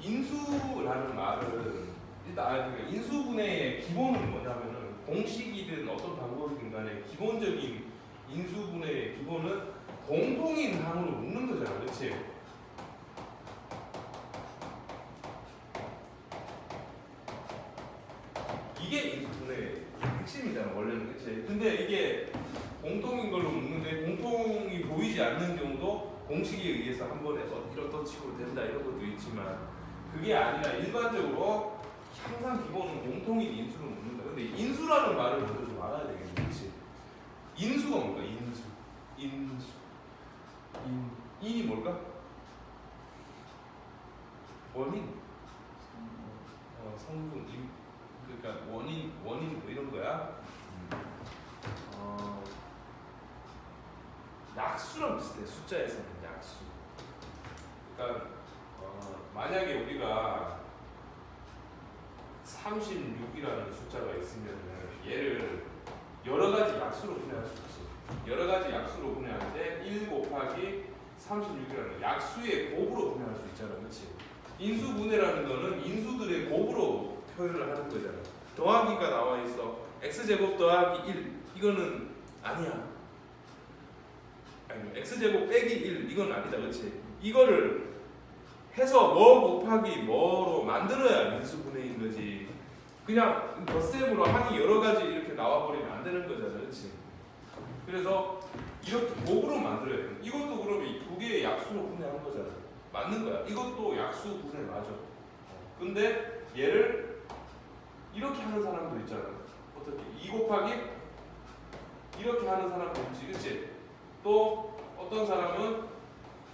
인수라는 말은 일단 인수분해의 기본은 뭐냐면은 공식이든 어떤 방법이든 간에 기본적인 인수분해의 기본은 공통인 항으로 묶는 거잖아, 그렇지? 이게 인수분해의 핵심이잖아, 원래는, 그렇지? 근데 이게 공통인 걸로 묶는데 공통이 보이지 않는 경우도 공식에 의해서 한 번에 이런 식으로 된다 이런 것도 있지만 그게 아니라 일반적으로 항상 기본은 공통인 인수로 묶는다. 근데 인수라는 말을 먼저 좀 알아야 되겠네, 그렇지? 인수가 뭘까? 인이 뭘까? 원인, 성분, 그러니까 원인 뭐 이런 거야. 약수랑 비슷해. 숫자에서는 약수. 그러니까 만약에 우리가 36이라는 숫자가 있으면 얘를 여러 가지 약수로 분해할 수 있지. 여러 가지 약수로 분해할 때 1 곱하기 36이라는 약수의 곱으로 분해할 수 있잖아, 그렇지? 인수분해라는 거는 인수들의 곱으로 표현을 하는 거잖아. 더하기가 나와 있어. x제곱 더하기 1 이거는 아니야. 아니, x제곱 빼기 1 이건 아니다, 그렇지? 이거를 해서 뭐 곱하기 뭐로 만들어야 인수분해인 거지. 그냥 덧셈으로 항이 여러 가지 이렇게 나와버리면 안 되는 거잖아, 그렇지? 그래서 이렇게 곱으로 만들어야 돼. 이것도 그러면 이 두 개의 약수로 분해한 거잖아. 맞는 거야. 이것도 약수 분해 맞아. 근데 얘를 이렇게 하는 사람도 있잖아. 어떻게? 2 곱하기 이렇게 하는 사람도 있지, 그렇지? 또 어떤 사람은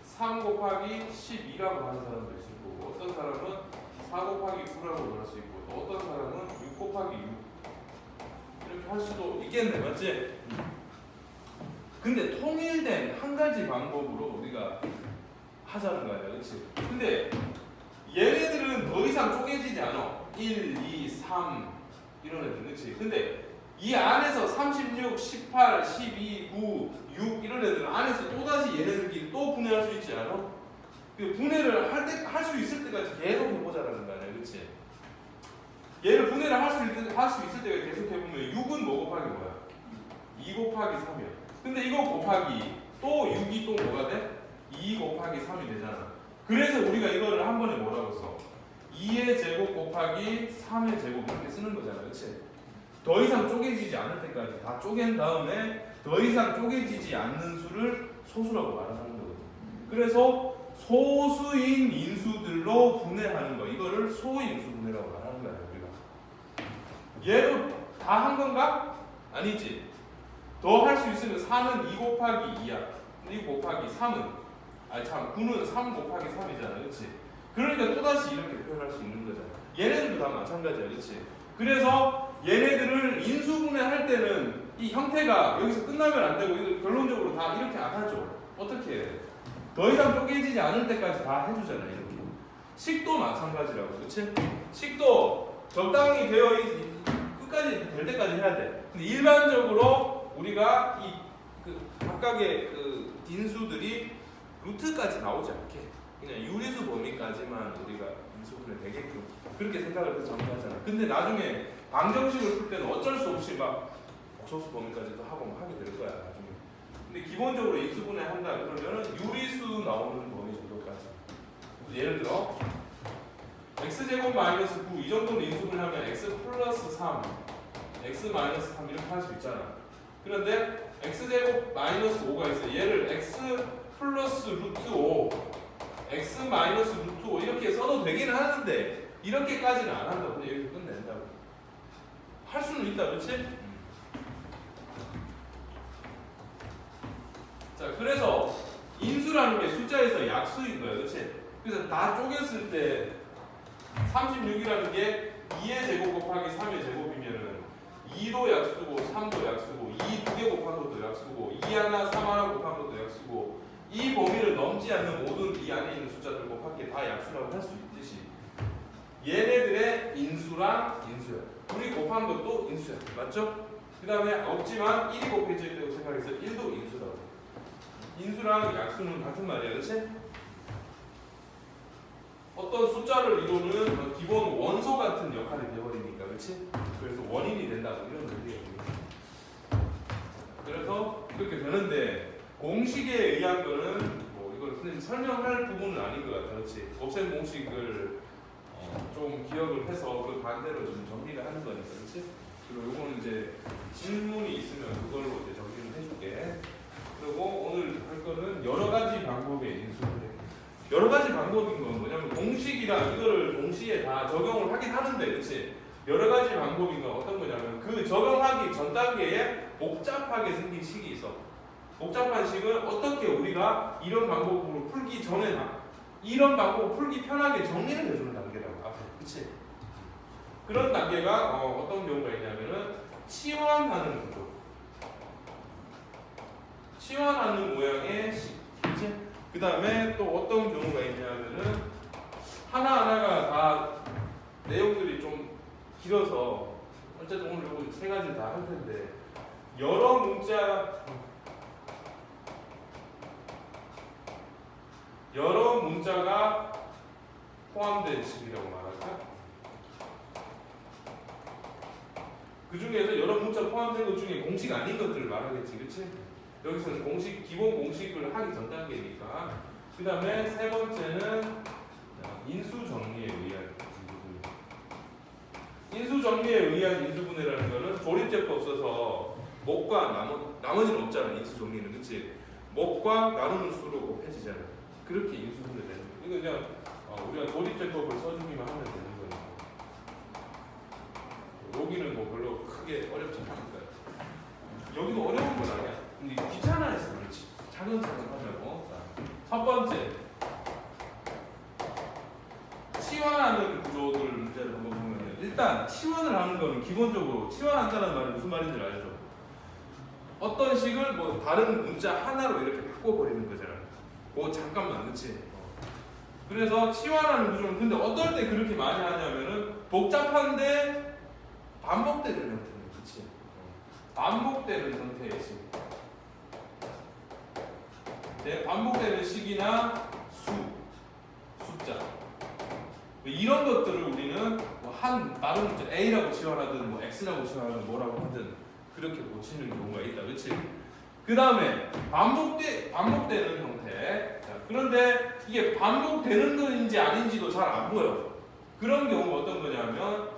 3 곱하기 12라고 하는 사람도 있을 거고, 어떤 사람은 4 곱하기 9라고 할 수 있고, 또 어떤 사람은 6 곱하기 6 이렇게 할 수도 있겠네, 맞지? 근데 통일된 한 가지 방법으로 우리가 하자는 거야, 그렇지? 근데 얘네들은 더 이상 쪼개지지 않아. 1, 2, 3 이런 애들, 그렇지? 근데 이 안에서 36, 18, 12, 9, 6 이런 애들은 안에서 또다시 얘네들끼리 또 분해할 수 있지 않아? 그 분해를 할 수 있을 때까지 계속 해보자라는 거 아니야, 그렇지? 얘를 분해를 할 수 있을 때가 계속 해보면 6은 뭐 곱하기 뭐야? 2 곱하기 3이야. 근데 이거 곱하기 또 6이 또 뭐가 돼? 2 곱하기 3이 되잖아. 그래서 우리가 이거를 한 번에 뭐라고 써? 2의 제곱 곱하기 3의 제곱 이렇게 쓰는 거잖아, 그렇지? 더 이상 쪼개지지 않을 때까지 다 쪼갠 다음에 더 이상 쪼개지지 않는 수를 소수라고 말하는 거거든. 그래서 소수인 인수들로 분해하는 거, 이거를 소인수 분해라고 말하는 거야, 우리가. 얘도 다 한 건가? 아니지. 더 할 수 있으면 4는 2 곱하기 2야. 2 곱하기 3은 9는 3 곱하기 3이잖아, 그렇지? 그러니까 또다시 이렇게 표현할 수 있는 거잖아. 얘네들도 다 마찬가지야, 그렇지? 그래서 얘네들을 인수분해할 때는 이 형태가 여기서 끝나면 안 되고 이거 결론적으로 다 이렇게 안 하죠. 어떻게 해? 더 이상 쪼개지지 않을 때까지 다 해주잖아, 이렇게. 식도 마찬가지라고, 그렇지? 식도 적당히 되어 끝까지 될 때까지 해야 돼. 근데 일반적으로 우리가 각각의 인수들이 루트까지 나오지 않게 그냥 유리수 범위까지만 우리가 인수분해 되게끔 그렇게 생각을 해서 정리하잖아. 근데 나중에 방정식을 풀 때는 어쩔 수 없이 막 복소수 범위까지도 하고 하게 될 거야, 나중에. 근데 기본적으로 인수분해 한다 그러면은 유리수 나오는 범위 정도까지. 예를 들어 x제곱 마이너스 9 이 정도는 인수분해 하면 x 플러스 3 x 마이너스 3 이렇게 할 수 있잖아. 그런데 x제곱 마이너스 5가 있어. 얘를 x 플러스 루트 5 x 마이너스 루트 5 이렇게 써도 되기는 하는데 이렇게까지는 안 한다고. 그냥 이렇게 끝낸다고. 할 수는 있다, 그렇지? 자, 그래서 인수라는 게 숫자에서 약수인 거야, 그렇지? 그래서 다 쪼갰을 때 36이라는 게 2의 제곱 곱하기 3의 제곱이면은 2도 약수고 3도 약수고 2 두 개 곱한 것도 약수고 2 하나 3 하나 곱한 것도 약수고 이 범위를 넘지 않는 모든 이 안에 있는 숫자들 곱하기 다 약수라고 할 수 있듯이 얘네들의 인수랑 인수야. 둘이 곱한 것도 인수야. 맞죠? 그 다음에 없지만 1이 곱해져 있다고 생각해서 1도 인수라고. 인수랑 약수는 같은 말이야, 그렇지? 어떤 숫자를 이루는 기본 원소 같은 역할이 되어버리니까, 그렇지? 그래서 원인이 된다고 이런 의미예요. 그래서 이렇게 되는데 공식에 의한 거는 뭐 이걸 선생님 설명할 부분은 아닌 것 같아, 그렇지? 곱셈 공식을 좀 기억을 해서 그 반대로 좀 정리를 하는 거니까, 그렇지? 그리고 요거는 이제 질문이 있으면 그걸로 이제 정리를 해줄게. 그리고 오늘 할 거는 여러 가지 방법의 인수분해. 여러 가지 방법인 건 뭐냐면 공식이랑 이거를 동시에 다 적용을 하긴 하는데, 그렇지? 여러 가지 방법인 건 어떤 거냐면 그 적용하기 전 단계에 복잡하게 생긴 식이 있어. 복잡한 식은 어떻게 우리가 이런 방법으로 풀기 전에 이런 방법을 풀기 편하게 정리를 해주는 단계라고 앞에, 그렇지? 그런 단계가 어떤 경우가 있냐면은 치환하는 구조. 치환하는 모양의 식, 그렇지? 그 다음에 또 어떤 경우가 있냐면은 하나하나가 다 내용들이 좀 길어서 어쨌든 오늘 요거 세 가지를 다 할 텐데 여러 문자가 포함된 식이라고 말할까? 그 중에서 여러 문자 포함된 것 중에 공식 아닌 것들을 말하겠지, 그렇지? 여기서는 공식, 기본 공식을 하기 전 단계니까. 그 다음에 세 번째는 인수 정리에 의한 인수분해. 인수 정리에 의한 인수분해라는 거는 조립제가 없어서 목과 나머지는 없잖아. 인수 정리는, 그렇지? 목과 나누는 수로 곱해지잖아. 그렇게 인수분해 되는 거. 이거 그냥 우리가 조립제법을 써주기만 하면 되는 거니까. 여기는 뭐 별로 크게 어렵지 않으니까. 여기도 어려운 건 아니야. 근데 귀찮아 해서 그렇지. 차근차근 하자고. 첫 번째, 치환하는 구조들 문제를 한번 보면 일단 치환을 하는 거는 기본적으로 치환한다는 말이 무슨 말인지 알죠? 어떤 식을 뭐 다른 문자 하나로 이렇게 바꿔버리는 거잖아. 잠깐만, 그렇지? 그래서 치환하는 구조는 근데 어떨 때 그렇게 많이 하냐면은 복잡한데 반복되는 형태는, 그렇지? 반복되는 형태의 식. 반복되는 식이나 숫자 이런 것들을 우리는 뭐 다른 문자 A라고 치환하든 뭐 X라고 치환하든 뭐라고 하든 그렇게 고치는 경우가 있다, 그렇지? 그 다음에 반복되는 형태. 자, 그런데 이게 반복되는 건지 아닌지도 잘 안 보여. 그런 경우가 어떤 거냐면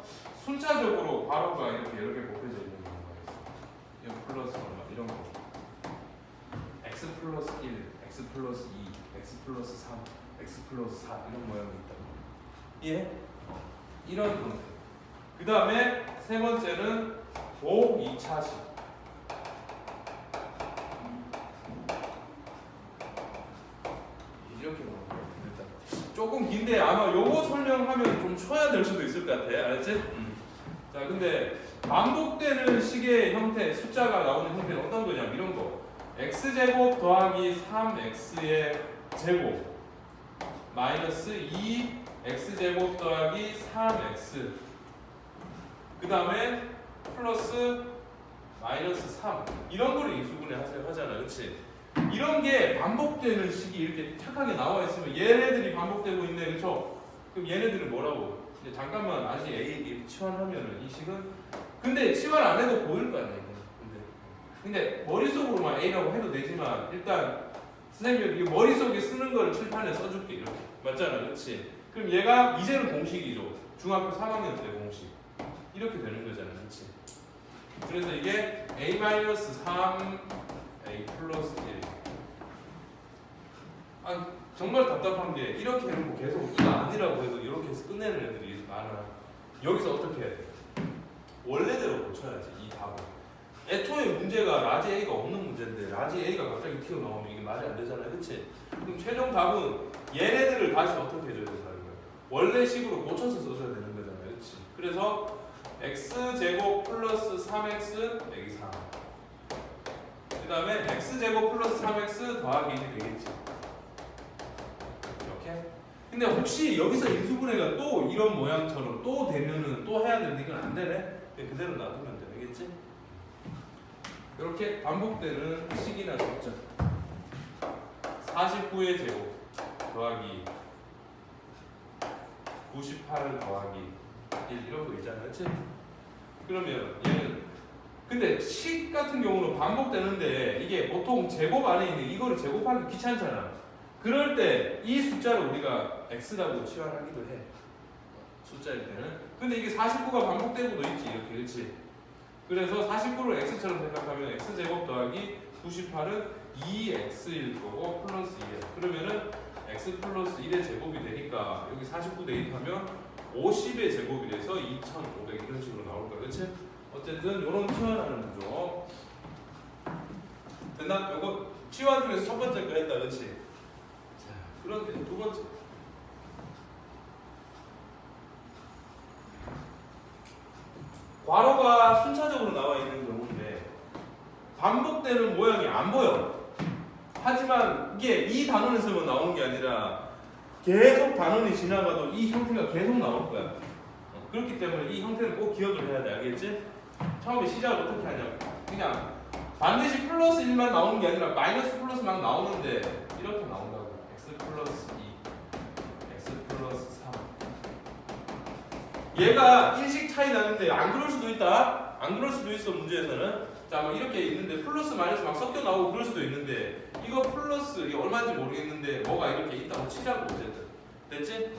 순차적으로 괄호가 이렇게 곱해져 있는 경우가 있어. 이거 플러스 이런 거. x 플러스 1, x 플러스 2, x 플러스 3, x 플러스 4 이런 모양이 있다고. 이해? 이런 형태. 그 다음에 세 번째는 곱 2차식. 이렇게 나오는 거야. 일단 조금 긴데 아마 요거 설명하면 좀 쳐야 될 수도 있을 것 같아. 알았지? 자, 근데 반복되는 식의 형태, 숫자가 나오는 형태는 어떤 거냐면 이런 거. x제곱 더하기 3x의 제곱 마이너스 2x제곱 더하기 3x 그 다음에 플러스 마이너스 3 이런 거를 인수분해 하잖아, 그렇지? 이런 게 반복되는 식이 이렇게 착하게 나와 있으면 얘네들이 반복되고 있네, 그렇죠? 그럼 얘네들은 뭐라고? 이제 잠깐만 다시 A 치환하면은 이 식은 근데 치환 안 해도 보일 거 아니야, 이거. 근데 머릿속으로만 A라고 해도 되지만 일단 선생님이 머릿속에 쓰는 거를 칠판에 써줄게. 이렇게 맞잖아, 그렇지? 그럼 얘가 이제는 공식이죠. 중학교 3학년 때 공식 이렇게 되는 거잖아, 그렇지? 그래서 이게 A-3 A 플러스 1 정말 답답한 게 이렇게 해놓고 계속 이거 아니라고 해도 이렇게 해서 끝내는 애들이 많아. 여기서 어떻게 해야 돼? 원래대로 고쳐야지, 이 답을. 애초에 문제가 라지 A가 없는 문제인데 라지 A가 갑자기 튀어나오면 이게 말이 안 되잖아요, 그렇지? 그럼 최종 답은 얘네들을 다시 어떻게 해줘야 된다는 거예요? 원래 식으로 고쳐서 써줘야 되는 거잖아요, 그렇지? 그래서 x제곱 플러스 3x 빼기 3 그 다음에 x제곱 플러스 3x 더하기 1이 되겠지. 이렇게. 근데 혹시 여기서 인수분해가 또 이런 모양처럼 또 되면은 또 해야 되는데 이건 안 되네? 그대로 놔두면 되겠지? 이렇게 반복되는 식이나 숫자 49의 제곱 더하기 98 더하기 1 이런 거 있잖아, 그렇지? 그러면 얘는 근데 식 같은 경우는 반복되는데 이게 보통 제곱 안에 있는 이거를 제곱하기 귀찮잖아. 그럴 때 이 숫자를 우리가 x라고 치환하기도 해. 숫자일 때는. 근데 이게 49가 반복되고도 있지 이렇게, 그렇지? 그래서 49를 x처럼 생각하면 x제곱 더하기 98은 2x일 거고 플러스 2야. 그러면은 x 플러스 1의 제곱이 되니까 여기 49 대입하면 50의 제곱이 돼서 2500 이런 식으로 나올 거야, 그렇지? 어쨌든 이런 치환하는 구조. 됐나? 요거 치환 중에서 첫 번째 거 했다, 그렇지? 자, 그런데 두 번째. 괄호가 순차적으로 나와 있는 경우인데 반복되는 모양이 안 보여. 하지만 이게 이 단원을 쓰면 나오는 게 아니라 계속 단원이 지나가도 이 형태가 계속 나올 거야. 그렇기 때문에 이 형태를 꼭 기억을 해야 돼, 알겠지? 처음에 시작을 어떻게 하냐면 그냥 반드시 플러스 1만 나오는 게 아니라 마이너스 플러스 막 나오는데 이렇게 나온다고. x 플러스 2, x 플러스 3. 얘가 일식 차이 나는데 안 그럴 수도 있다. 안 그럴 수도 있어, 문제에서는. 자, 막 이렇게 있는데 플러스 마이너스 막 섞여 나오고 그럴 수도 있는데 이거 플러스 이게 얼마인지 모르겠는데 뭐가 이렇게 있다고 치자고. 어쨌든 됐지?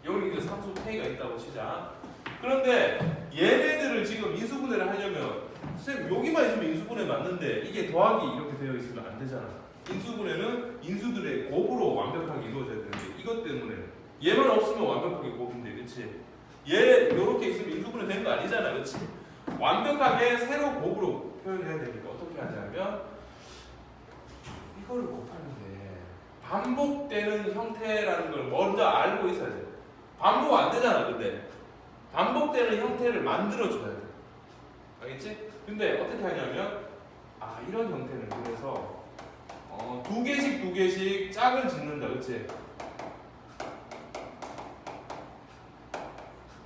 여기 그 상수 k가 있다고 치자. 그런데 얘네들을 지금 인수분해를 하려면 선생님 여기만 있으면 인수분해 맞는데 이게 더하기 이렇게 되어 있으면 안 되잖아. 인수분해는 인수들의 곱으로 완벽하게 이루어져야 되는데 이것 때문에 얘만 없으면 완벽하게 곱인데, 그렇지? 얘 요렇게 있으면 인수분해 되는 거 아니잖아, 그렇지? 완벽하게 세로 곱으로 표현해야 되니까 어떻게 하냐면 이거를 곱하는데 반복되는 형태라는 걸 먼저 알고 있어야 돼. 반복 안 되잖아, 근데 반복되는 형태를 만들어줘야 돼. 알겠지? 근데 어떻게 하냐면 이런 형태는 그래서 두 개씩 짝을 짓는다, 그렇지?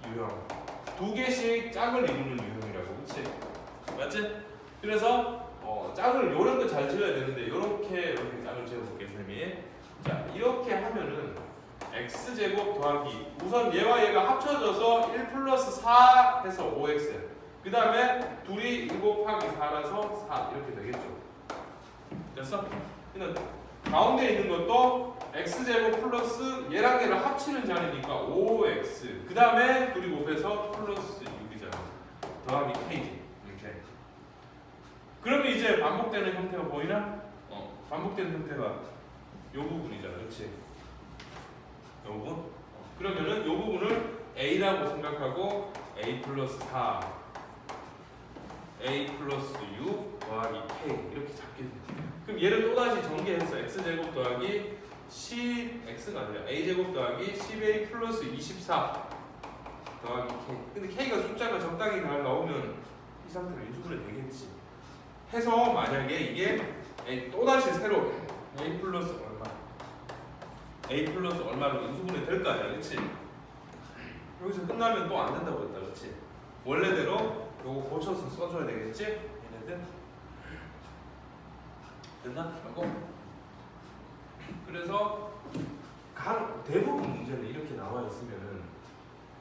유형 두 개씩 짝을 이루는 유형이라고, 그렇지? 맞지? 그래서 짝을 요런 거 잘 지어야 되는데 이렇게 짝을 지어볼게, 선생님이. 자, 이렇게 하면은 x제곱 더하기 우선 얘와 얘가 합쳐져서 1 플러스 4 해서 5x. 그 다음에 둘이 1 곱하기 4라서 4 이렇게 되겠죠. 됐어? 그러니까 가운데 있는 것도 x제곱 플러스 얘랑 얘를 합치는 자리니까 5x. 그 다음에 둘이 곱해서 플러스 6이잖아. 더하기 k지. 이렇게. 그러면 이제 반복되는 형태가 보이나? 반복되는 형태가 요 부분이잖아, 그렇지? 요 부분? 그러면은 요 부분을 a라고 생각하고 a 플러스 4, a 플러스 6 더하기 k 이렇게 잡게 돼. 그럼 얘를 또다시 전개해서 x제곱 더하기 10x가 아니라 a제곱 더하기 10a 플러스 24 더하기 k. 근데 k가 숫자가 적당히 잘 나오면 이 상태로 인수분해 되겠지. 해서 만약에 이게 또다시 새로 a 플러스 얼마, a 플러스 얼마로 인수분해 될 거 아니야, 그렇지? 여기서 끝나면 또 안 된다고 했다, 그렇지? 원래대로 요거 고쳐서 써줘야 되겠지? 얘네들 됐나? 하고 그래서 대부분 문제는 이렇게 나와 있으면은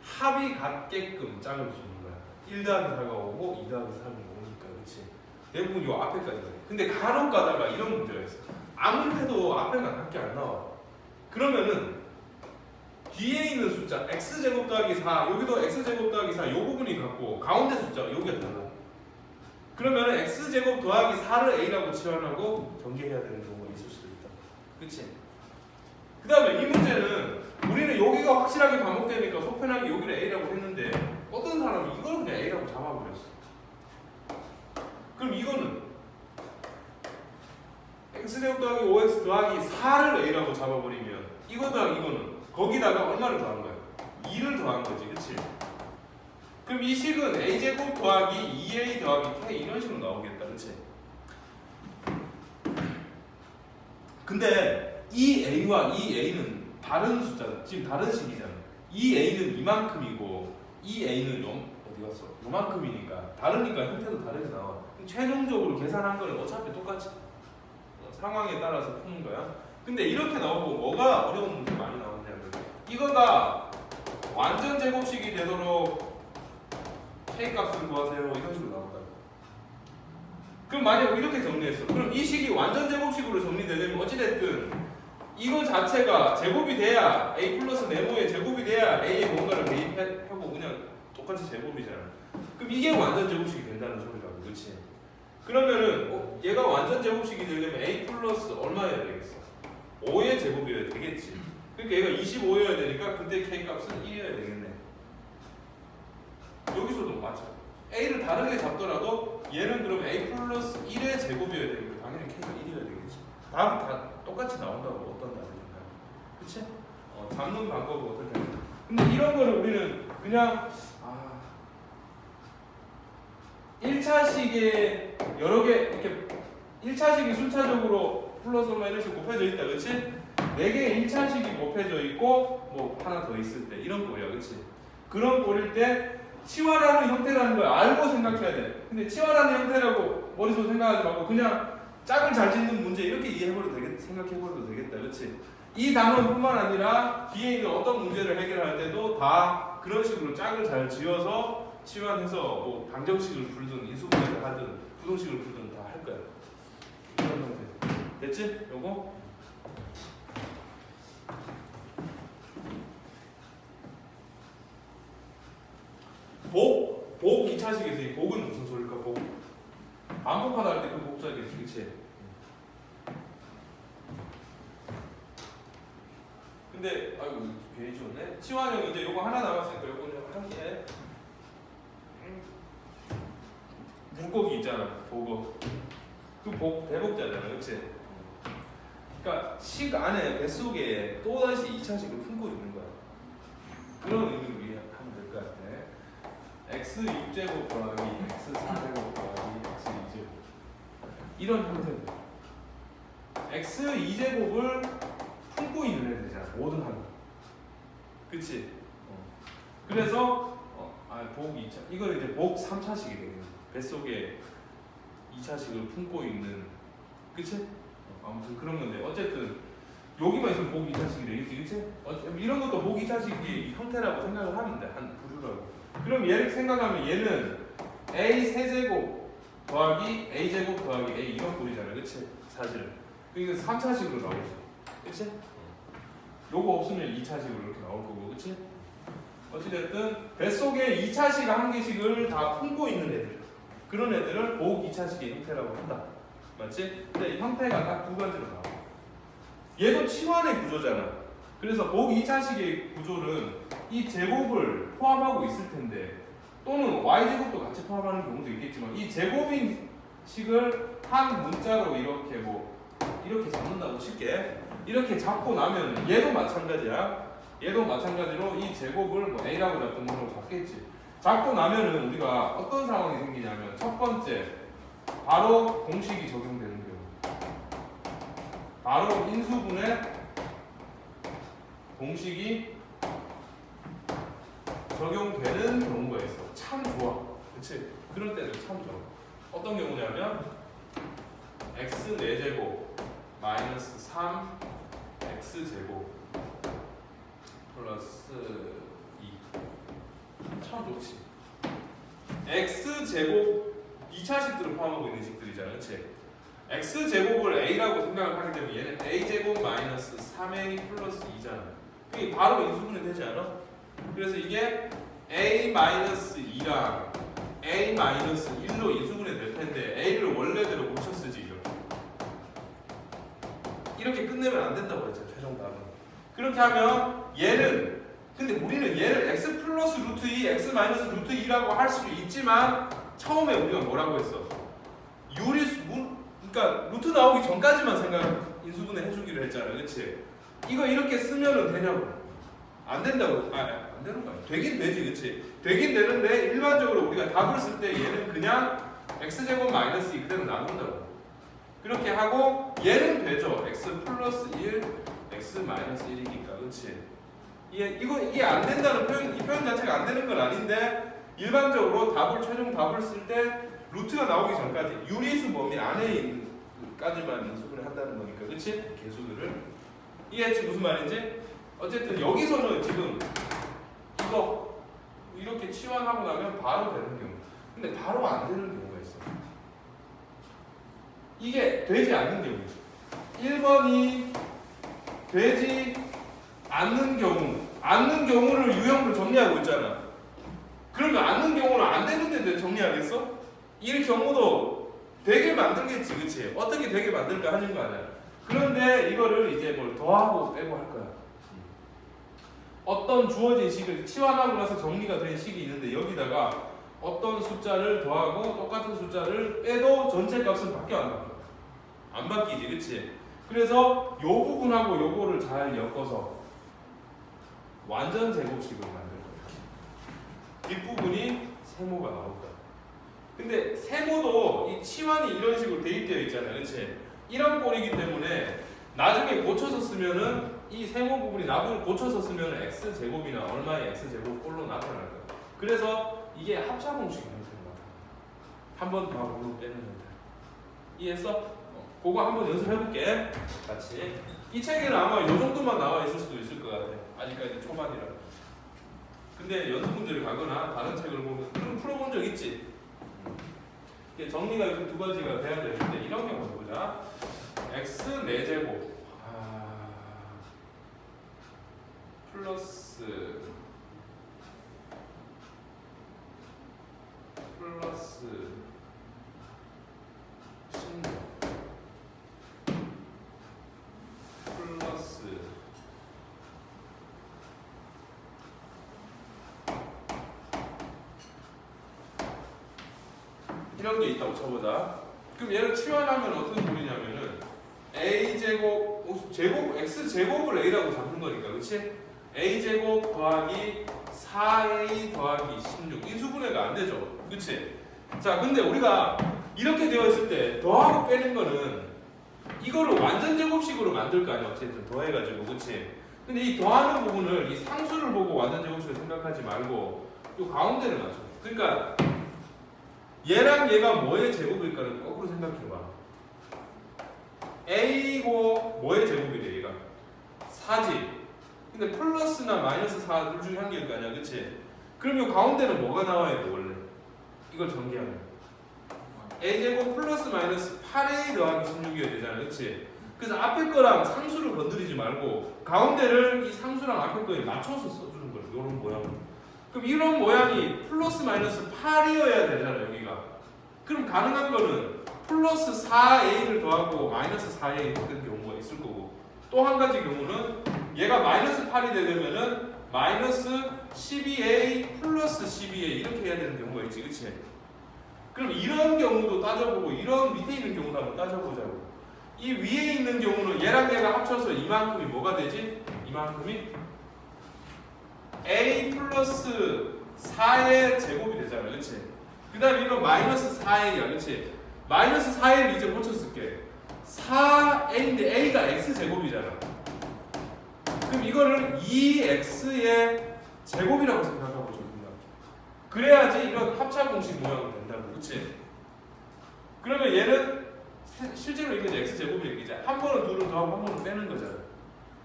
합이 같게끔 짝을 주는 거야. 1 더하기 4가 오고 2 더하기 3이 오니까, 그렇지? 대부분 요 앞에까지 가요. 근데 간혹 가다가 이런 문제가 있어. 아무리 해도 앞에가 같게 안 나와. 그러면은 뒤에 있는 숫자 x제곱 더하기 4 여기도 x제곱 더하기 4 요 부분이 같고 가운데 숫자 여기가 달라. 그러면은 x제곱 더하기 4를 a라고 치환하고 전개해야 되는 경우가 있을 수도 있다. 그치? 그 다음에 이 문제는 우리는 여기가 확실하게 반복되니까 속편하게 여기를 a라고 했는데 어떤 사람은 이걸 그냥 a라고 잡아버렸어. 그럼 이거는 x제곱 더하기 5x 더하기 4를 a라고 잡아버리면 이거 더하기 이거는 거기다가 얼마를 더한 거야? 2를 더한 거지, 그치? 그럼 이 식은 a제곱 더하기 2a 더하기 k 이런 식으로 나오겠다, 그치? 근데 이 a와 이 a는 다른 숫자다. 지금 다른 식이잖아. 이 a는 이만큼이고 이 a는 어디 갔어? 요만큼이니까 다르니까 형태도 다르게 나와. 최종적으로 계산한 거는 어차피 똑같이 상황에 따라서 푸는 거야. 근데 이렇게 나오고 뭐가 어려운 문제 많이 나오냐면 이거가 완전 제곱식이 되도록 k 값을 구하세요. 이런 식으로 나온다. 그럼 만약 이렇게 정리했어. 그럼 이 식이 완전 제곱식으로 정리되려면 어찌됐든 이거 자체가 제곱이 돼야 a 플러스 네모의 제곱이 돼야 a에 뭔가를 대입하고 그냥 똑같이 제곱이잖아. 그럼 이게 완전 제곱식이 된다는 소리라고, 그렇지? 그러면은 얘가 완전 제곱식이 되려면 a 플러스 얼마여야 되겠어? 5의 제곱이어야 되겠지. 그러니까 얘가 25여야 되니까 그때 k 값은 1이어야 되겠네. 여기서도 맞죠. a를 다르게 잡더라도 얘는 그럼 a 플러스 1의 제곱이어야 되니까 당연히 k가 1이어야 되겠지. 답은 다 똑같이 나온다고 어떤 답이니까. 그치? 잡는 방법은 어떻게 할까? 근데 이런 거를 우리는 그냥 1차식에 여러 개 이렇게 1차식이 순차적으로 플러스 얼마 이런 식으로 곱해져 있다, 그렇지? 4개의 1차식이 곱해져 있고 뭐 하나 더 있을 때 이런 꼴이야, 그렇지? 그런 꼴일 때 치환하는 형태라는 걸 알고 생각해야 돼. 근데 치환하는 형태라고 머릿속으로 생각하지 말고 그냥 짝을 잘 짓는 문제 이렇게 이해해버려도 되겠다, 생각해버려도 되겠다, 그렇지? 이 단원뿐만 아니라 뒤에 있는 어떤 문제를 해결할 때도 다 그런 식으로 짝을 잘 지어서 치환해서 뭐 방정식을 풀든 인수분해를 하든 부동식을 풀든 다 할 거야. 이런 형태. 됐지? 요거? 복 2차식에서 이 복은 무슨 소리일까? 복. 반복하다 할 때 그 복자겠지, 그치? 근데 아이고 괜히 좋네. 치환형 이제 요거 하나 남았으니까 요거는 하기에 물고기 있잖아, 복어. 그 복 대복자잖아, 그렇지? 그러니까 식 안에 뱃속에 또 다시 2차식을 품고 있는 거야. 그런 의미로 이해하면 될 것 같아. x 6제곱 더하기 x 4제곱 더하기 x 2제곱 이런 형태입니다. x 2제곱을 품고 있는 애들이잖아, 모든 항이. 그치? 그래서 복 2차 이걸 이제 복 3차식이 되겠네. 뱃속에 2차식을 품고 있는, 그치? 아무튼 그런 건데 어쨌든 여기만 있으면 복 2차식이 되겠지, 그치? 이런 것도 복 2차식이 형태라고 생각을 하면 돼, 한 부류라고. 그럼 얘를 생각하면 얘는 a 세제곱 더하기 a 제곱 더하기 a 이런 꼴이잖아요, 그치? 사실 그러니까 3차식으로 나오지, 그치? 요거 없으면 2차식으로 이렇게 나올 거고, 그치? 어찌됐든 뱃속에 2차식 한 개씩을 다 품고 있는 애들, 그런 애들을 복 2차식의 형태라고 한다, 맞지? 근데 형태가 딱 두 가지로 나와. 얘도 치환의 구조잖아. 그래서 복 2차식의 구조는 이 제곱을 포함하고 있을 텐데, 또는 y제곱도 같이 포함하는 경우도 있겠지만 이 제곱인 식을 한 문자로 이렇게 이렇게 잡는다고 쉽게 이렇게 잡고 나면 얘도 마찬가지야. 얘도 마찬가지로 이 제곱을 뭐 a라고 잡든 뭐라고 잡겠지. 잡고 나면은 우리가 어떤 상황이 생기냐면 첫 번째 바로 공식이 적용되는 경우, 바로 인수분해 공식이 적용되는 경우가 있어. 참 좋아, 그치? 그럴 때는 참 좋아. 어떤 경우냐면 x 4제곱 마이너스 3 x제곱 플러스 2 참 좋지. x제곱 2차식들을 포함하고 있는 식들이잖아, 그치? x제곱을 a라고 생각을 하기 때문에 얘는 a제곱 마이너스 3a 플러스 2잖아. 그게 바로 인수분해 되지 않아? 그래서 이게 a-2랑 a-1로 인수분해 될 텐데 a를 원래대로 고쳐 쓰지. 이렇게 끝내면 안 된다고 했잖아, 최종 답은. 그렇게 하면 얘는, 근데 우리는 얘를 x 플러스 루트 2, x 마이너스 루트 2라고 할 수도 있지만 처음에 우리가 뭐라고 했어? 유리수, 그러니까 루트 나오기 전까지만 인수분해 해주기로 했잖아, 그렇지? 이거 이렇게 쓰면은 되냐고? 안 된다고. 안 되는 거 아니야? 되긴 되지, 그렇지? 되긴 되는데 일반적으로 우리가 답을 쓸 때 얘는 그냥 x제곱 마이너스 2 그대로 나눈다고. 그렇게 하고 얘는 되죠. x 플러스 1, x 마이너스 1이니까, 그렇지? 이게 안 된다는 표현, 이 표현 자체가 안 되는 건 아닌데 일반적으로 최종 답을 쓸 때 루트가 나오기 전까지 유리수 범위 안에 있는 까지만 인수분해 한다는 거니까, 그렇지? 개수들을 이해했지 무슨 말인지? 어쨌든 여기서는 지금 있어. 이렇게 치환하고 나면 바로 되는 경우. 근데 바로 안 되는 경우가 있어. 이게 되지 않는 경우. 1번이 되지 않는 경우. 않는 경우를 유형으로 정리하고 있잖아. 그러면 않는 경우는 안 되는데 정리하겠어? 이 경우도 되게 만들겠지, 그치? 어떻게 되게 만들까 하는 거 아니야. 그런데 이거를 이제 뭘 더하고 빼고 할 거야. 어떤 주어진 식을 치환하고 나서 정리가 된 식이 있는데 여기다가 어떤 숫자를 더하고 똑같은 숫자를 빼도 전체 값은 바뀌어 안 바뀌어? 안 바뀌지, 그치? 그래서 요 부분하고 요거를 잘 엮어서 완전 제곱식으로 만들 거야. 뒷부분이 세모가 나올 거야. 근데 세모도 이 치환이 이런 식으로 대입되어 있잖아요, 그치? 이런 꼴이기 때문에 나중에 고쳐서 쓰면은 이 세모 부분이 나중에 고쳐서 쓰면은 x 제곱이나 얼마의 x 제곱 꼴로 나타날 거야. 그래서 이게 합차 공식 형태인 거야. 한번 더 하고 빼는 형태. 이해했어? 그거 한번 연습해볼게. 같이. 이 책에는 아마 이 정도만 나와 있을 수도 있을 것 같아. 아직까지 초반이라. 근데 연습 문제를 가거나 다른 책을 보면 풀어본 적 있지? 정리가 이렇게 두 가지가 돼야 되는데 이런 경우 보자. x 4제곱 플러스 16 플러스 이런 게 있다고 쳐보자. 그럼 얘를 치환하면 어떤 꼴이냐면은 a제곱 x제곱을 a라고 잡는 거니까, 그치? a제곱 더하기 4a 더하기 16 인수분해가 안 되죠, 그치? 자, 근데 우리가 이렇게 되어 있을 때 더하고 빼는 거는 이거를 완전 제곱식으로 만들 거 아니야, 어쨌든 더해가지고, 그치? 근데 이 더하는 부분을 이 상수를 보고 완전 제곱식을 생각하지 말고 이 가운데를 맞춰. 그러니까 얘랑 얘가 뭐의 제곱일까를 거꾸로 생각해봐. a고 뭐의 제곱이래, 얘가? 4지. 근데 플러스나 마이너스 4 둘 중에 한 개일 거 아니야, 그치? 그럼 이 가운데는 뭐가 나와야 돼, 원래? 이걸 전개하면 a제곱 플러스 마이너스 8a 더하기 16이어야 되잖아, 그치? 그래서 앞에 거랑 상수를 건드리지 말고 가운데를 이 상수랑 앞에 거에 맞춰서 써주는 거야, 이런 모양. 그럼 이런 모양이 플러스 마이너스 8이어야 되잖아, 여기가. 그럼 가능한 거는 플러스 4a를 더하고 마이너스 4a 되는 경우가 있을 거고, 또 한 가지 경우는 얘가 마이너스 8이 되려면은 마이너스 12a 플러스 12a 이렇게 해야 되는 경우가 있지, 그치? 그럼 이런 경우도 따져보고 이런 밑에 있는 경우도 한번 따져보자고. 이 위에 있는 경우는 얘랑 얘가 합쳐서 이만큼이 뭐가 되지? 이만큼이 a 플러스 4의 제곱이 되잖아, 그치? 그 다음에 이거 마이너스 4a야, 그치? 마이너스 4a를 이제 고쳤을게. 4a인데 a가 x제곱이잖아. 그럼 이거를 2x의 제곱이라고 생각하고 적는다. 그래야지 이런 합차 공식 모양이 된다고, 그치? 그러면 얘는 실제로 이게 x제곱이 얘기자. 한 번은 2를 더하고 한 번은 빼는 거잖아.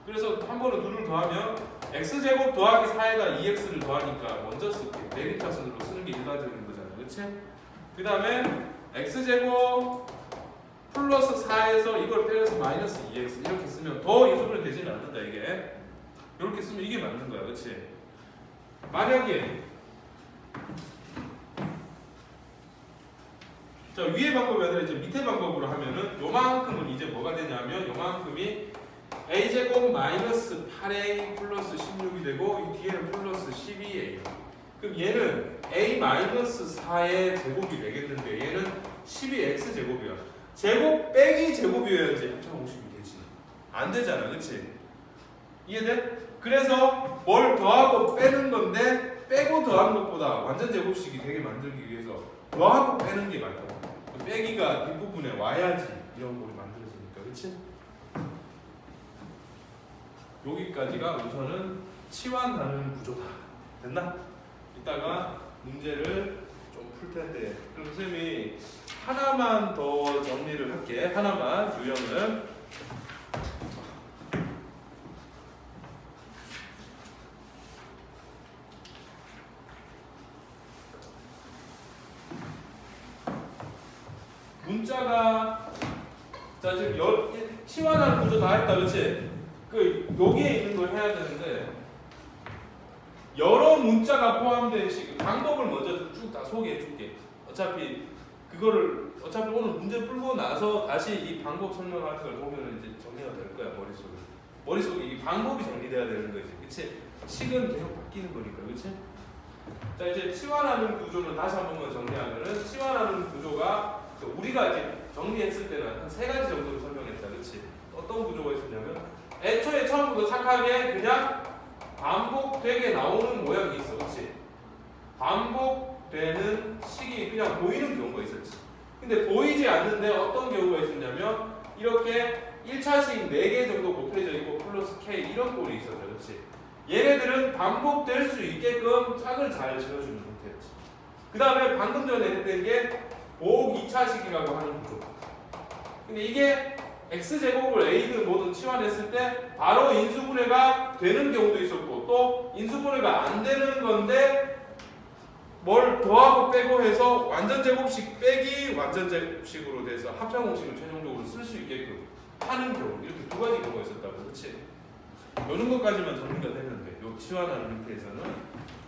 그래서 한 번은 2를 더하면 x제곱 더하기 4에다 2x를 더하니까 먼저 쓸게. 내림차순으로 쓰는 게 일반적인 거잖아, 그치? 그 다음에 x제곱 플러스 4에서 이걸 빼서 마이너스 2x 이렇게 쓰면 더 인수분해 되지는 않는다, 이게. 이렇게 쓰면 이게 맞는 거야, 그치? 만약에 자, 위의 방법이 아니라 이제 밑에 방법으로 하면은 요만큼은 이제 뭐가 되냐면 요만큼이 a제곱 마이너스 8a 플러스 16이 되고 이 뒤에는 플러스 12a. 그럼 얘는 a 마이너스 4의 제곱이 되겠는데 얘는 12x 제곱이야. 제곱 빼기 제곱이어야지 합차 공식이 되지. 안 되잖아, 그치? 이해돼? 그래서 뭘 더하고 빼는 건데 빼고 더하는 것보다 완전 제곱식이 되게 만들기 위해서 더하고 빼는 게 맞다고. 빼기가 뒷부분에 와야지 이런 꼴이 만들어지니까, 그치? 여기까지가 우선은 치환하는 구조다. 됐나? 이따가 문제를 좀 풀 텐데 그럼 선생님이 하나만 더 정리를 할게. 하나만 유형은 문자가 자 지금 치환하는 구조 다 했다, 그렇지? 그 여기에 있는 걸 해야 되는데 여러 문자가 포함된 식 방법을 먼저 쭉 다 소개해 줄게. 어차피 오늘 문제 풀고 나서 다시 이 방법 설명 같은 걸 보면 이제 정리가 될 거야, 머릿속에 이 방법이 정리돼야 되는 거지, 그렇지? 식은 계속 바뀌는 거니까, 그렇지? 자 이제 치환하는 구조는 다시 한 번만 정리하면은 치환하는 구조가 우리가 이제 정리했을 때는 한 3가지 정도를 설명했다, 그렇지? 어떤 구조가 있었냐면 애초에 처음부터 착하게 그냥 반복되게 나오는 모양이 있어, 그렇지? 반복되는 식이 그냥 보이는 경우가 있었지. 근데 보이지 않는데 어떤 경우가 있었냐면 이렇게 1차식 4개 정도 곱해져 있고 플러스 K 이런 꼴이 있었죠, 그렇지? 얘네들은 반복될 수 있게끔 짝을 잘 지어주는 형태였지. 그 다음에 방금 전에 했던 게 보호 2차식이라고 하는 구조. 근데 이게 x제곱을 a든 뭐든 치환했을 때 바로 인수분해가 되는 경우도 있었고 또 인수분해가 안 되는 건데 뭘 더하고 빼고 해서 완전 제곱식 빼기 완전 제곱식으로 돼서 합성 공식을 최종적으로 쓸 수 있게끔 하는 경우, 이렇게 2가지 경우가 있었다고, 그렇지? 이런 것까지만 정리가 되면 돼. 요 치환하는 형태에서는.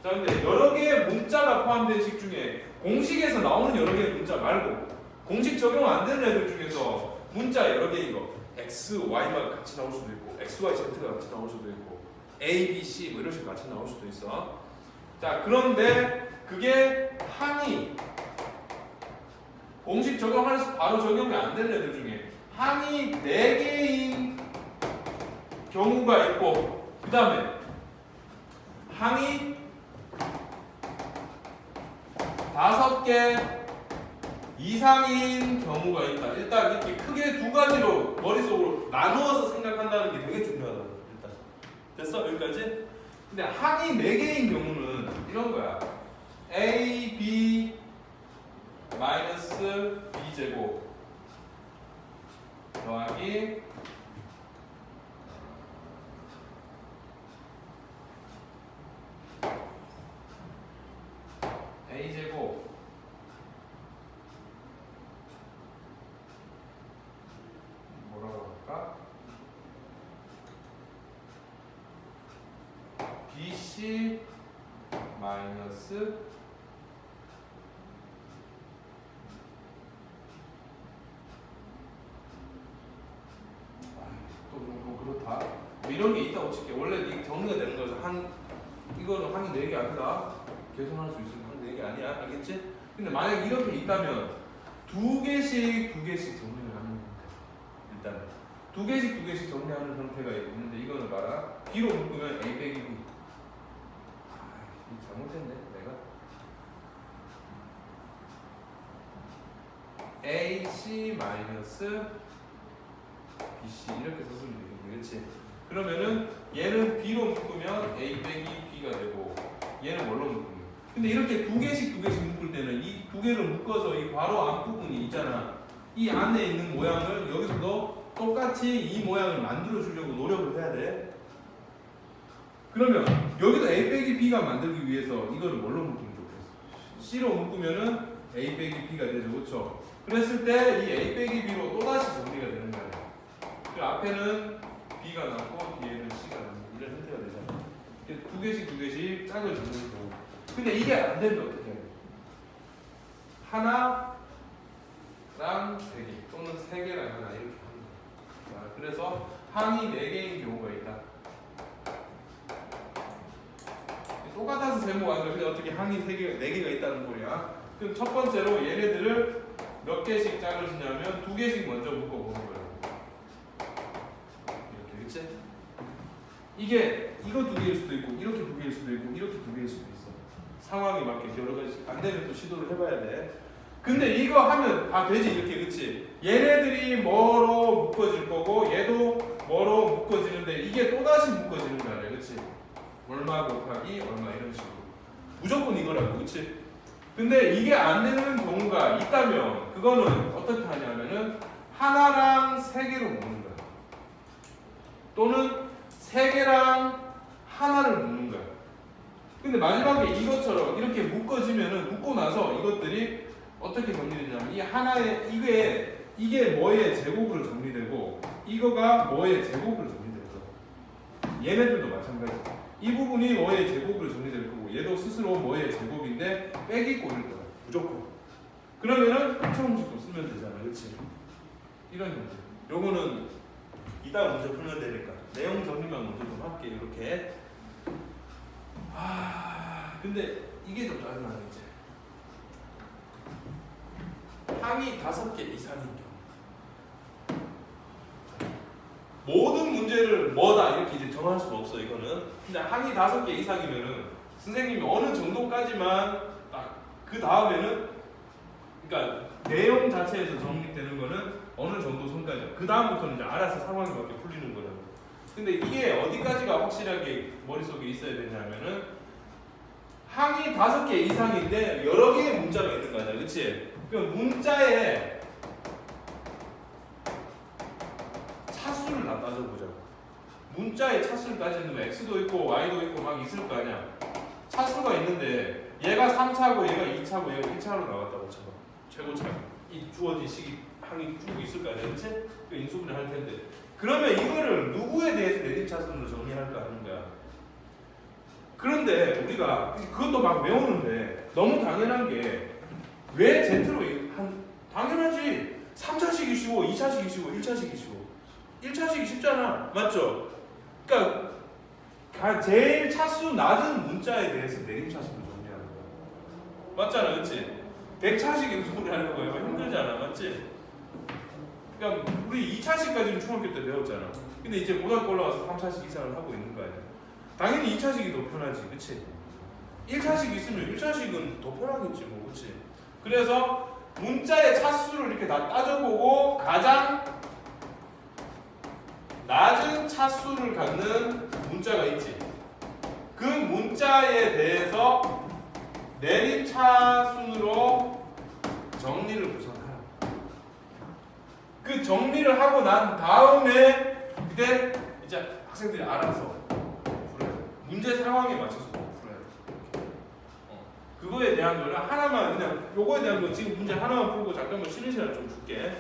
자, 근데 여러 개의 문자가 포함된 식 중에 공식에서 나오는 여러 개의 문자 말고 공식 적용 안 되는 애들 중에서 문자 여러 개인 거 x, y가 같이 나올 수도 있고 x, y, z가 같이 나올 수도 있고 a, b, c 뭐 이런 식으로 같이 나올 수도 있어. 자, 그런데 그게 항이 공식 적용해서 바로 적용이 안 되는 애들 중에 항이 4개인 경우가 있고 그 다음에 항이 5개 이상인 경우가 있다. 일단 이렇게 크게 2가지로 머릿속으로 나누어서 생각한다는 게 되게 중요하다. 일단 됐어? 여기까지? 근데 항이 4개인 경우는 이런 거야. a, b 마이너스 b 제곱 더하기 a 제곱 뭐라고 할까? bc 마이너스 뭐 그렇다. 뭐 이런 게 있다고 칠게. 원래 이 정리가 되는 거라서 이거는 항이 4개 아니다. 계산할 수 있으면 항이 4개 아니야. 알겠지? 근데 만약 이렇게 있다면 2개씩 정리를 하는 형태. 일단 2개씩 정리하는 형태가 있는데 이거는 봐라. B로 묶으면 A 빼기 B. 이거 잘못했네. 내가 AC 마이너스 BC 이렇게 썼으면 되겠네, 그렇지? 그러면은 얘는 B로 묶으면 A 빼기 B가 되고 얘는 뭘로 묶으면? 근데 이렇게 2개씩 묶을 때는 이 2개를 묶어서 이 괄호 앞부분이 있잖아. 이 안에 있는 모양을 여기서도 똑같이 이 모양을 만들어 주려고 노력을 해야 돼. 그러면 여기도 A 빼기 B가 만들기 위해서 이거를 뭘로 묶으면 좋겠어? C로 묶으면은 A 빼기 B가 되죠, 그렇죠? 그랬을 때 이 A 빼기 B로 또다시 정리가 되는 거야. 그 앞에는 B가 남고 뒤에는 C가 남고 이런 형태가 되잖아. 2개씩 짝을 짓는 거고. 근데 이게 안 되면 어떻게 해야 돼? 하나랑 3개 또는 3개랑 하나 이렇게 하는 거야. 자, 그래서 항이 4개인 경우가 있다. 똑같아서 세모가 아니라 근데 어떻게 항이 4개가 있다는 거야. 그럼 첫 번째로 얘네들을 몇 개씩 짝을 짓냐면 2개씩 먼저 묶어보는 거예요. 이렇게, 그치? 이게 이거 2개일 수도 있고 이렇게 2개일 수도 있고 이렇게 2개일 수도 있어. 상황에 맞게 여러 가지 안 되면 또 시도를 해봐야 돼. 근데 이거 하면 다 되지 이렇게, 그치? 얘네들이 뭐로 묶어질 거고 얘도 뭐로 묶어지는데 이게 또다시 묶어지는 거 아니야, 그치? 얼마 곱하기 얼마 이런 식으로 무조건 이거라고, 그치? 근데 이게 안 되는 경우가 있다면 그거는 어떻게 하냐면은 하나랑 3개로 묶는 거야. 또는 3개랑 하나를 묶는 거야. 근데 마지막에 이것처럼 이렇게 묶어지면은 묶고 나서 이것들이 어떻게 정리되냐면 이 하나의 이게 뭐의 제곱으로 정리되고 이거가 뭐의 제곱으로 정리되죠. 얘네들도 마찬가지. 이 부분이 뭐의 제곱으로 정리될 거고 얘도 스스로 뭐의 제곱인데 빼기 꼴일 거야. 무조건. 그러면은 합쳐공식도 쓰면 되잖아. 그렇지? 이런 형태. 요거는 이따 문제 풀면 되니까 내용 정리만 먼저 좀 할게. 이렇게. 근데 이게 좀 짜증나네 이제. 항이 5개 이상인 경우 모든 문제를 뭐다 이렇게 이제 정할 수는 없어. 이거는 근데 항이 5개 이상이면은 선생님이 어느 정도까지만 딱 그 다음에는 그러니까 내용 자체에서 정립되는 거는 어느 정도 선까지야. 그 다음부터는 이제 알아서 상황에 맞게 풀리는 거라고. 근데 이게 어디까지가 확실하게 머릿속에 있어야 되냐면은 항이 5개 이상인데 여러 개의 문자가 있는 거 아니야. 그치? 그럼 문자의 차수를 다 따져보자고. 문자의 차수를 따지면 x도 있고 y도 있고 막 있을 거 아니야. 차수가 있는데 얘가 3차고 얘가 2차고 얘가 1차로 나왔다고 쳐봐. 최고차. 이 주어진 식이 항이 쭉 있을 거 아니야. 그치? 그 인수분해 할 텐데. 그러면 이거를 누구에 대해서 내림차순으로 정리할까 하는 거야. 그런데 우리가 그것도 막 외우는데 너무 당연한 게 왜 Z로 당연하지. 3차식이 쉬워, 2차식이 쉬워, 1차식이 쉬워. 1차식이 쉽잖아. 맞죠? 그러니까 제일 차수 낮은 문자에 대해서 내림차수를 정리하는 거야. 맞잖아. 그치? 100차식 인수분해 하려고 해봐. 힘들잖아. 맞지? 그러니까 우리 2차식까지는 중학교 때 배웠잖아. 근데 이제 고등학교 올라와서 3차식 이상을 하고 있는 거 아니야. 당연히 2차식이 더 편하지. 그치? 1차식 있으면 1차식은 더 편하겠지 뭐. 그치? 그래서 문자의 차수를 이렇게 다 따져보고 가장 낮은 차수를 갖는 문자가 있지. 그 문자에 대해서 내림차순으로 정리를 구성하라. 그 정리를 하고 난 다음에 그때 이제 학생들이 알아서 풀어요. 문제 상황에 맞춰서 풀어요. 그거에 대한 거는 하나만 그냥 요거에 대한 거 지금 문제 하나만 풀고 잠깐만 쉬는 시간 좀 줄게.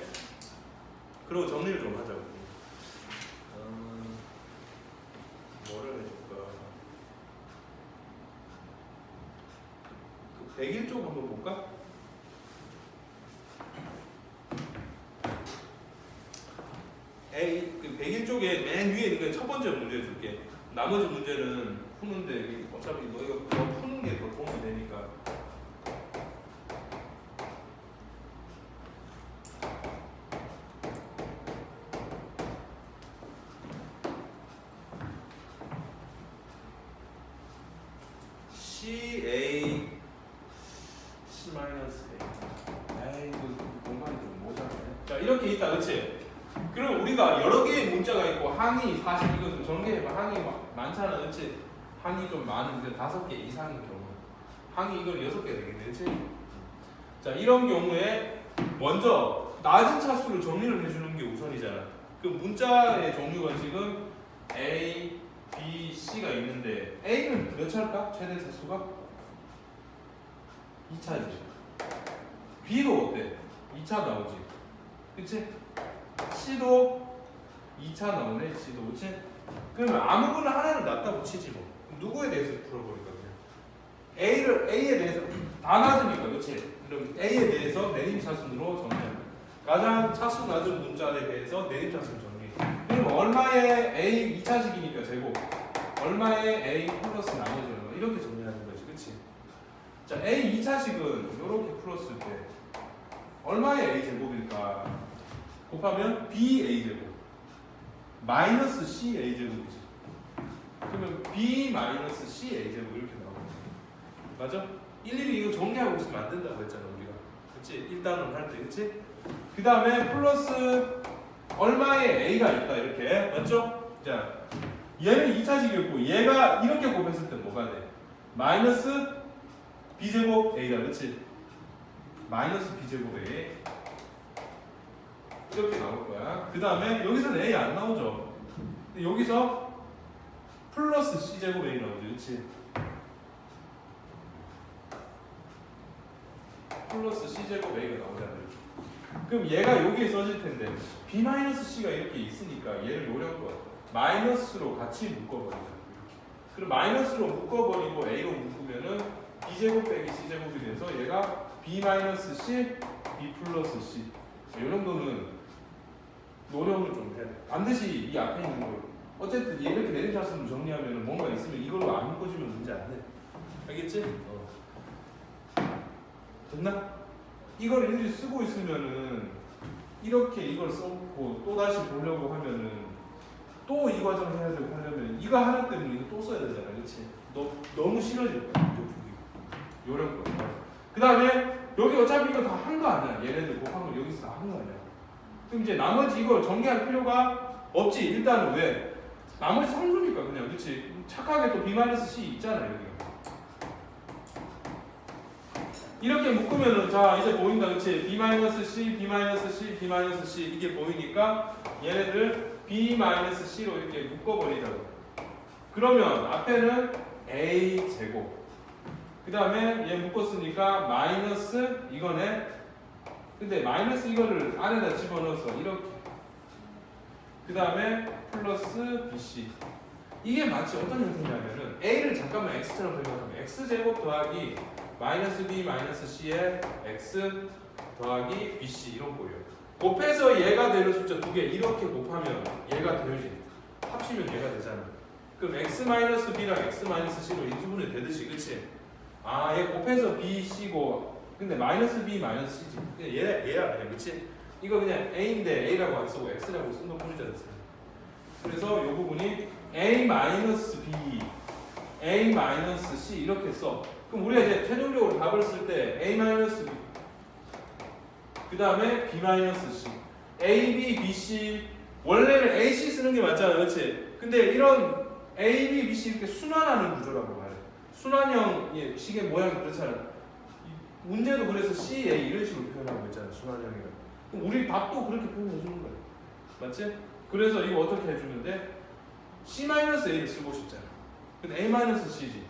그리고 정리를 좀 하자고. 뭐를 해줄까? 그 101쪽 한번 볼까? 그 101쪽에 맨 위에 있는 게 첫 번째 문제 줄게. 나머지 문제는 푸는데 어차피 너희가 더 푸는 게 더 도움이 되니까. CA C-A. 에이, 그 공간이 좀 모자라네. 자, 이렇게 있다, 그렇지? 그럼 우리가 여러 개의 문자가 있고 항이 사실 이거 좀 정리해봐. 항이 많잖아, 그렇지? 항이 좀 많은데 5개 이상인 경우 항이 이걸 6개 되겠네, 그렇지? 자, 이런 경우에 먼저 낮은 차수를 정리를 해주는 게 우선이잖아. 그 문자의 종류가 지금 A, B, C가 있는데 A는 몇 차일까? 최대 차수가? 2차지. B도 어때? 2차 나오지. 그치? C도 2차 나오네. C도. 그치? 그러면 아무거나 하나를 놨다고 치지 뭐. 누구에 대해서 풀어버릴 거야? A에 대해서 다 낮으니까. 그치? 그럼 A에 대해서 내림차순으로 정리합니다. 가장 차수 낮은 문자에 대해서 내림차순 정리. 그럼 얼마의 A 2차식이니까 제곱. 얼마의 A 플러스 나머지 얼마. 이렇게 정리하는 거지. 그치? 자, A 2차식은 이렇게 풀었을 때 얼마의 A 제곱일까? 곱하면 B A 제곱 마이너스 C A 제곱이지. 그러면 B 마이너스 C A 제곱 이렇게 나오는 거지. 맞아? 일일이 이거 정리하고 있으면 안 된다고 했잖아 우리가. 그치? 일단은 할 때. 그치? 그 다음에 플러스 얼마의 A가 있다 이렇게. 맞죠? 자, 얘는 2차식이었고 얘가 이렇게 곱했을 때 뭐가 돼? 마이너스 B제곱 A다. 그치? 마이너스 B제곱 A 이렇게 나올 거야. 그 다음에 여기서는 A 안 나오죠. 근데 여기서 플러스 C제곱 A 나오죠. 그치? 플러스 c제곱 a가 나오잖아요. 그럼 얘가 여기에 써질 텐데 b-c가 이렇게 있으니까 얘를 요령껏 마이너스로 같이 묶어버리자. 그럼 마이너스로 묶어버리고 a로 묶으면은 b제곱 빼기 c제곱이 돼서 얘가 b-c, b 플러스 c. 이 정도는 노력을 좀 해야 돼. 반드시 이 앞에 있는 걸. 어쨌든 이렇게 내림차순으로 정리하면 뭔가 있으면 이걸로 안 묶어주면 문제 안 돼. 알겠지? 됐나? 이걸 일일이 쓰고 있으면은 이렇게 이걸 써고 또 다시 보려고 하면은 또 이 과정 해야 되고 하려면 이거 하나 때문에 이거 또 써야 되잖아, 그렇지? 너무 싫어질 거야, 요령 거. 그 다음에 여기 어차피 이거 다 한 거 아니야. 얘네들 곱한 거 여기서 다 한 거 아니야. 그럼 이제 나머지 이거 정리할 필요가 없지. 일단은 왜? 나머지 상수니까 그냥, 그렇지? 착하게 또 b-c 있잖아, 여기. 이렇게 묶으면은 자 이제 보인다, 그렇지? b-c, b-c, b-c 이게 보이니까 얘네들 b-c로 이렇게 묶어버리자고. 그러면 앞에는 a 제곱. 그 다음에 얘 묶었으니까 마이너스 이거네. 근데 마이너스 이거를 안에다 집어넣어서 이렇게. 그 다음에 플러스 bc. 이게 마치 어떤 형태냐면은 a를 잠깐만 x처럼 생각하면 x제곱 더하기 마이너스 b 마이너스 c에 x 더하기 bc 이런 거예요. 곱해서 얘가 되는 숫자 두 개 이렇게 곱하면 얘가 되지. 합치면 얘가 되잖아. 그럼 x 마이너스 b랑 x 마이너스 c로 인수분해 되듯이, 그렇지? 아, 얘 곱해서 b c고 근데 마이너스 b 마이너스 c지. 그냥 얘야 그냥, 그렇지? 이거 그냥 a인데 a라고 안 쓰고 x라고 쓴 거 뿐이잖아. 그래서 이 부분이 a 마이너스 b, a 마이너스 c 이렇게 써. 그럼 우리가 이제 최종적으로 답을 쓸 때 a 마이너스 b, 그 다음에 b 마이너스 c, a, b, b, c 원래는 a, c 쓰는 게 맞잖아, 그렇지? 근데 이런 a, b, b, c 이렇게 순환하는 구조라고 말해. 순환형 식의 모양이 그렇잖아. 문제도 그래서 c, a 이런 식으로 표현하고 있잖아, 순환형이라. 그럼 우리 답도 그렇게 표현해 주는 거야, 맞지? 그래서 이거 어떻게 해주면 돼? c-a를 쓰고 싶잖아. 근데 a-c지.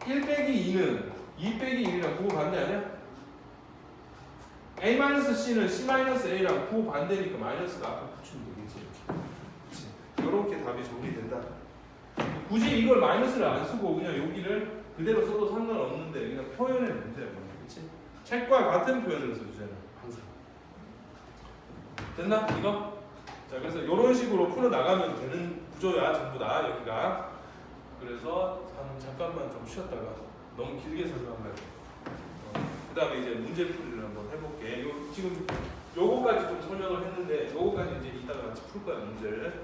1 빼기 2는 2 빼기 1이랑 부호 반대 아니야? a-c는 c-a랑 부호 반대니까 마이너스가 앞에 붙이면 되겠지. 그치? 이렇게 답이 정리된다. 굳이 이걸 마이너스를 안 쓰고 그냥 여기를 그대로 써도 상관없는데 그냥 표현의 문제야. 그치? 책과 같은 표현을 써주잖아, 항상. 됐나? 이거? 자, 그래서 이런 식으로 풀어 나가면 되는 구조야, 전부 다 여기가. 그래서 잠깐만 좀 쉬었다가 너무 길게 설명을 그 다음에 이제 문제풀이를 한번 해볼게. 지금 요거까지 좀 설명을 했는데 요거까지 이제 이따가 같이 풀 거야, 문제를.